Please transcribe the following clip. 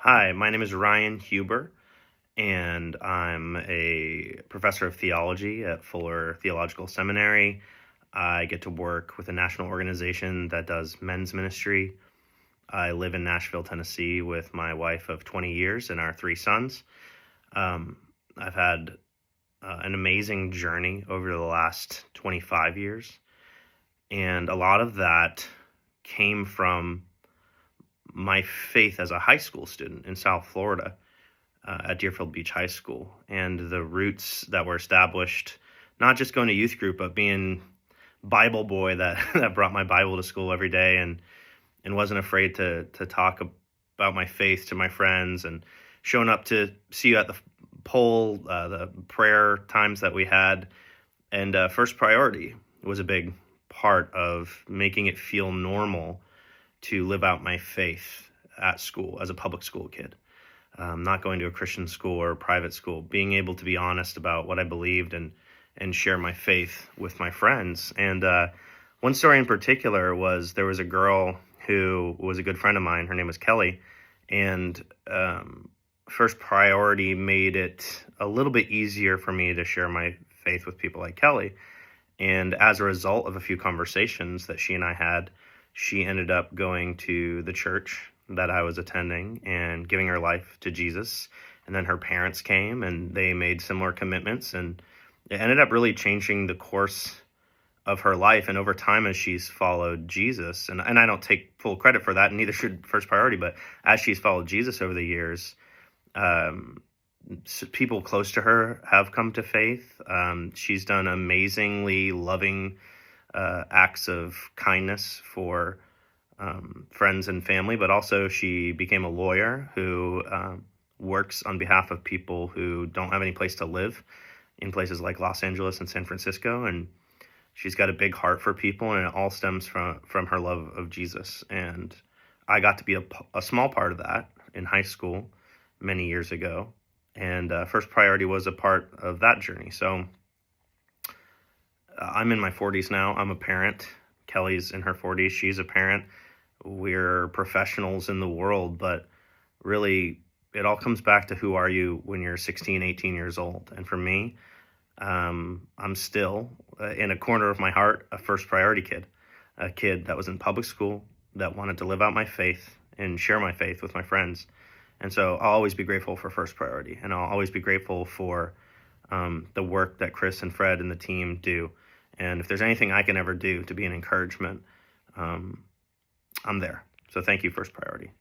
Hi, my name is Ryan Huber, and I'm a professor of theology at Fuller Theological Seminary. I get to work with a national organization that does men's ministry. I live in Nashville, Tennessee, with my wife of 20 years and our three sons. Um, I've had an amazing journey over the last 25 years, and a lot of that came from my faith as a high school student in South Florida. At Deerfield Beach High School, and the roots that were established, not just going to youth group, but being Bible boy that that brought my Bible to school every day and wasn't afraid to talk about my faith to my friends, and showing up to see you at the pole, the prayer times that we had, and First Priority was a big part of making it feel normal to live out my faith at school as a public school kid. Not going to a Christian school or a private school, being able to be honest about what I believed and share my faith with my friends. And one story in particular was there was a girl who was a good friend of mine. Her name was Kelly, and First Priority made it a little bit easier for me to share my faith with people like Kelly. And as a result of a few conversations that she and I had, she ended up going to the church that I was attending and giving her life to Jesus. And then her parents came and they made similar commitments, and it ended up really changing the course of her life. And over time, as she's followed Jesus, and I don't take full credit for that, and neither should First Priority, but as she's followed Jesus over the years, people close to her have come to faith. She's done amazingly loving acts of kindness for friends and family, but also she became a lawyer who works on behalf of people who don't have any place to live in places like Los Angeles and San Francisco. And she's got a big heart for people, and it all stems from her love of Jesus. And I got to be a small part of that in high school many years ago. And First Priority was a part of that journey. So I'm in my 40s now. I'm a parent. Kelly's in her 40s. She's a parent. We're professionals in the world, but really it all comes back to who are you when you're 16, 18 years old. And for me, I'm still in a corner of my heart, a First Priority kid, a kid that was in public school, that wanted to live out my faith and share my faith with my friends. And so I'll always be grateful for First Priority, and I'll always be grateful for the work that Chris and Fred and the team do. And if there's anything I can ever do to be an encouragement, I'm there. So thank you, First Priority.